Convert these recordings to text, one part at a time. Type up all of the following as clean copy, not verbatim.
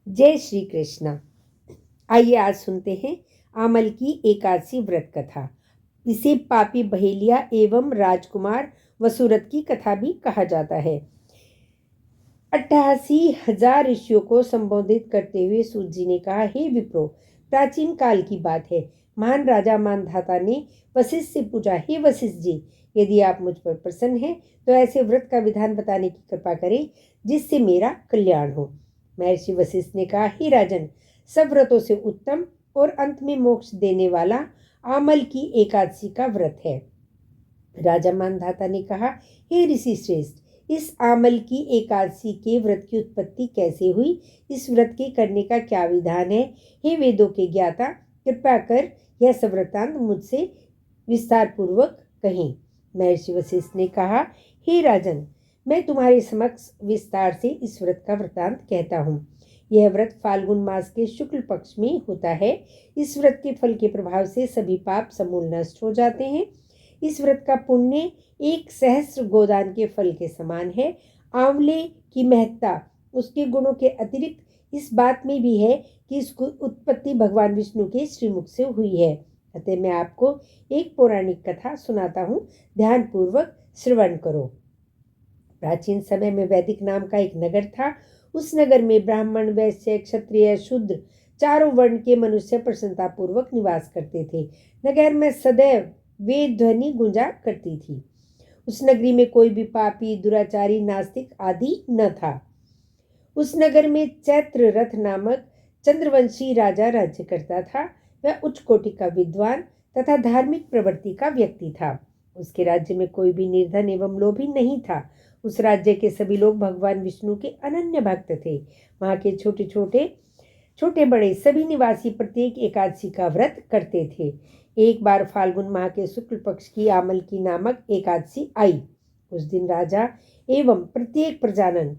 जय श्री कृष्ण। आइए आज सुनते हैं आमल की एकादशी व्रत कथा। इसे पापी बहेलिया एवं राजकुमार वसुरथ की कथा भी कहा जाता है। 88,000 ऋषियों को संबोधित करते हुए सूत जी ने कहा, हे विप्रो, प्राचीन काल की बात है। महान राजा मानधाता ने वशिष्ठ से पूछा, हे वशिष्ठ जी, यदि आप मुझ पर प्रसन्न हैं तो ऐसे व्रत का विधान बताने की कृपा करें जिससे मेरा कल्याण हो। महर्षि वशिष्ठ ने कहा, हे राजन, सब व्रतों से उत्तम और अंत में मोक्ष देने वाला आमल की एकादशी का व्रत है। राजा मानधाता ने कहा, हे ऋषि श्रेष्ठ, इस आमल की एकादशी के व्रत की उत्पत्ति कैसे हुई? इस व्रत के करने का क्या विधान है? हे वेदों के ज्ञाता, कृपा कर यह सब वृत्तांत मुझसे विस्तार पूर्वक कहें। महर्षि वशिष्ठ ने कहा, हे राजन, मैं तुम्हारे समक्ष विस्तार से इस व्रत का वृत्तांत कहता हूँ। यह व्रत फाल्गुन मास के शुक्ल पक्ष में होता है। इस व्रत के फल के प्रभाव से सभी पाप समूल नष्ट हो जाते हैं। इस व्रत का पुण्य 1,000 गोदान के फल के समान है। आंवले की महत्ता उसके गुणों के अतिरिक्त इस बात में भी है कि इसकी उत्पत्ति भगवान विष्णु के श्रीमुख से हुई है। अतः मैं आपको एक पौराणिक कथा सुनाता हूँ, ध्यानपूर्वक श्रवण करो। प्राचीन समय में वैदिक नाम का एक नगर था। उस नगर में ब्राह्मण, वैश्य, क्षत्रिय, शूद्र चारों वर्ण के मनुष्य प्रसन्नतापूर्वक निवास करते थे। नगर में सदैव वेद ध्वनि गुंजा करती थी। उस नगरी में कोई भी पापी, दुराचारी, नास्तिक आदि न था। उस नगर में चैत्र रथ नामक चंद्रवंशी राजा राज्य करता था। वह उच्च कोटि का विद्वान तथा धार्मिक प्रवृत्ति का व्यक्ति था। उसके राज्य में कोई भी निर्धन एवं लोभी नहीं था। उस राज्य के सभी लोग भगवान विष्णु के अनन्य भक्त थे। वहाँ के छोटे बड़े सभी निवासी प्रत्येक एकादशी का व्रत करते थे। एक बार फाल्गुन माह के शुक्ल पक्ष की आमल की नामक एकादशी आई। उस दिन राजा एवं प्रत्येक प्रजानन,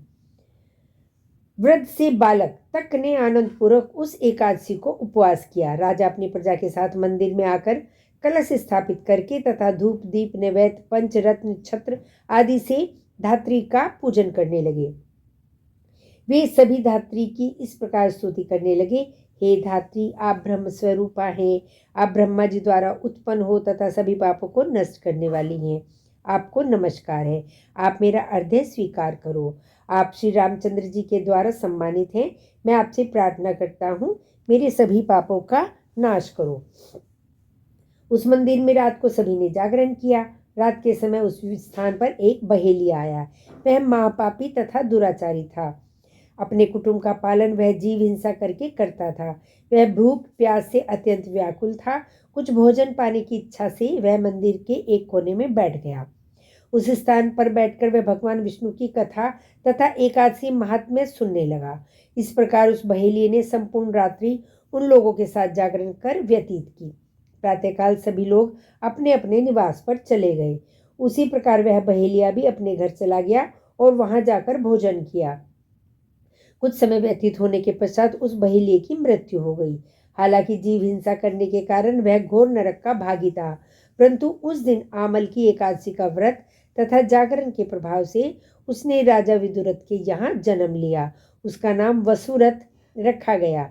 वृद्ध से बालक तक ने आनंद पूर्वक उस एकादशी को उपवास किया। राजा अपनी प्रजा के साथ मंदिर में आकर कलश स्थापित करके तथा धूप, दीप, नैवेद्य, पंचरत्न, छत्र आदि से धात्री का पूजन करने लगे। वे सभी धात्री की इस प्रकार स्तुति करने लगे, हे धात्री, आप ब्रह्म स्वरूपा हैं। आप ब्रह्मा जी द्वारा उत्पन्न हो तथा सभी पापों को नष्ट करने वाली हैं। आपको नमस्कार है। आप मेरा अर्घ्य स्वीकार करो। आप श्री रामचंद्र जी के द्वारा सम्मानित हैं। मैं आपसे प्रार्थना करता हूँ, मेरे सभी पापों का नाश करो। उस मंदिर में रात को सभी ने जागरण किया। रात के समय उस स्थान पर एक बहेलिया आया। वह महापापी तथा दुराचारी था। अपने कुटुंब का पालन वह जीव हिंसा करके करता था। वह भूख प्यास से अत्यंत व्याकुल था। कुछ भोजन पाने की इच्छा से वह मंदिर के एक कोने में बैठ गया। उस स्थान पर बैठकर वह भगवान विष्णु की कथा तथा एकादशी महात्म्य सुनने लगा। इस प्रकार उस बहेलिये ने संपूर्ण रात्रि उन लोगों के साथ जागरण कर व्यतीत की। प्रातःकाल सभी लोग अपने अपने निवास पर चले गए। उसी प्रकार वह बहेलिया भी अपने घर चला गया और वहां जाकर भोजन किया। कुछ समय व्यतीत होने के पश्चात उस बहेलिये की मृत्यु हो गई। हालांकि जीव हिंसा करने के कारण वह घोर नरक का भागी था, परंतु उस दिन आमल की एकादशी का व्रत तथा जागरण के प्रभाव से उसने राजा विदुरथ के यहाँ जन्म लिया। उसका नाम वसुरथ रखा गया।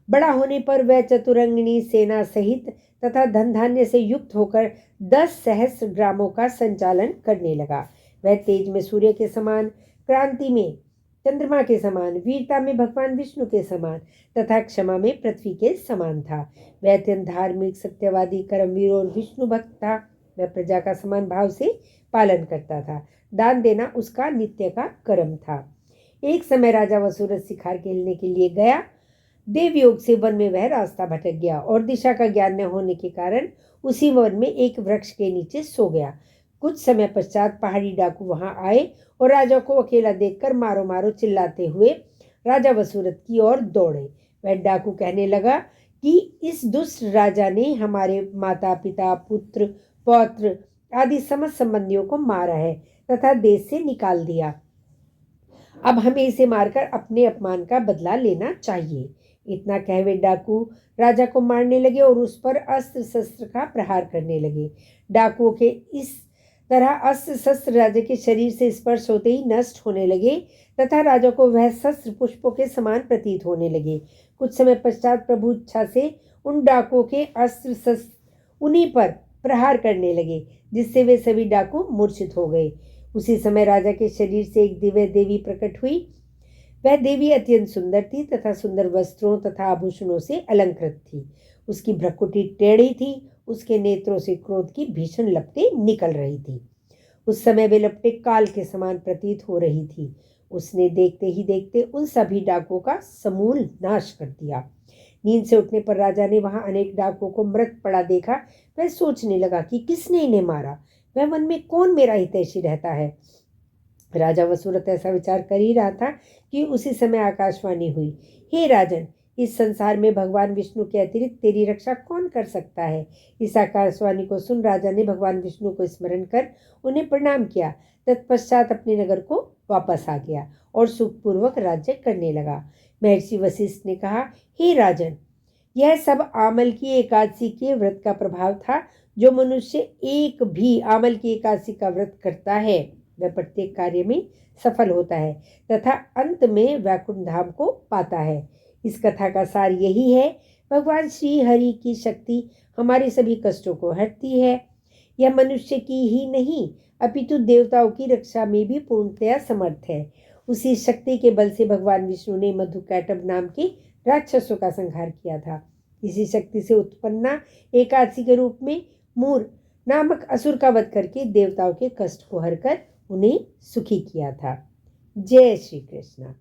बड़ा होने पर वह चतुरंगिणी सेना सहित तथा धन धान्य से युक्त होकर 10,000 ग्रामों का संचालन करने लगा। वह तेज में सूर्य के समान, क्रांति में चंद्रमा के समान, वीरता में भगवान विष्णु के समान तथा क्षमा में पृथ्वी के समान था। वह अत्यंत धार्मिक, सत्यवादी, कर्मवीर और विष्णु भक्त था। वह प्रजा का समान भाव से पालन करता था। दान देना उसका नित्य का कर्म था। एक समय राजा वसुरथ शिकार खेलने के लिए गया। देव योग से वन में वह रास्ता भटक गया और दिशा का ज्ञान न होने के कारण उसी वन में एक वृक्ष के नीचे सो गया। कुछ समय पश्चात पहाड़ी डाकू वहां आए और राजा को अकेला देखकर मारो मारो चिल्लाते हुए राजा वसुरथ की ओर दौड़े। वह डाकू कहने लगा कि इस दुष्ट राजा ने हमारे माता पिता, पुत्र, पौत्र आदि समस्त संबंधियों को मारा है तथा देश से निकाल दिया। अब हमें इसे मारकर अपने अपमान का बदला लेना चाहिए। इतना कह वे डाकू राजा को मारने लगे और उस पर अस्त्र शस्त्र का प्रहार करने लगे। डाकुओं के इस तरह अस्त्र शस्त्र राजा के शरीर से स्पर्श होते ही नष्ट होने लगे तथा राजा को वह शस्त्र पुष्पों के समान प्रतीत होने लगे। कुछ समय पश्चात प्रभु इच्छा से उन डाकुओं के अस्त्र शस्त्र उन्हीं पर प्रहार करने लगे, जिससे वे सभी डाकू मूर्छित हो गए। उसी समय राजा के शरीर से एक दिव्य देवी प्रकट हुई। वह देवी अत्यंत सुंदर थी तथा सुंदर वस्त्रों तथा आभूषणों से अलंकृत थी। उसकी भ्रुकुटी टेढ़ी थी, उसके नेत्रों से क्रोध की भीषण लपटें निकल रही थी। उस समय वे लपटें काल के समान प्रतीत हो रही थी। उसने देखते ही देखते उन सभी डाकुओं का समूल नाश कर दिया। नींद से उठने पर राजा ने वहां अनेक डाकुओं को मृत पड़ा देखा। वह सोचने लगा कि किसने इन्हें मारा, वह वन में कौन मेरा हितैषी रहता है। राजा वसुरथ ऐसा विचार कर ही रहा था कि उसी समय आकाशवाणी हुई, हे राजन, इस संसार में भगवान विष्णु के अतिरिक्त तेरी रक्षा कौन कर सकता है। इस आकाशवाणी को सुन राजा ने भगवान विष्णु को स्मरण कर उन्हें प्रणाम किया। तत्पश्चात अपने नगर को वापस आ गया और सुखपूर्वक राज्य करने लगा। महर्षि वशिष्ठ ने कहा, हे राजन, यह सब आमल की एकादशी के व्रत का प्रभाव था। जो मनुष्य एक भी आमल की एकादशी का व्रत करता है वह प्रत्येक कार्य में सफल होता है तथा अंत में वैकुंठ धाम को पाता है। इस कथा का सार यही है, भगवान श्री हरि की शक्ति हमारे सभी कष्टों को हरती है। यह मनुष्य की ही नहीं अपितु देवताओं की रक्षा में भी पूर्णतया समर्थ है। उसी शक्ति के बल से भगवान विष्णु ने मधुकैटभ नाम के राक्षसों का संहार किया था। इसी शक्ति से उत्पन्ना एकादशी के रूप में मूर नामक असुर का वध करके देवताओं के कष्ट को हरकर उन्हें सुखी किया था। जय श्री कृष्ण।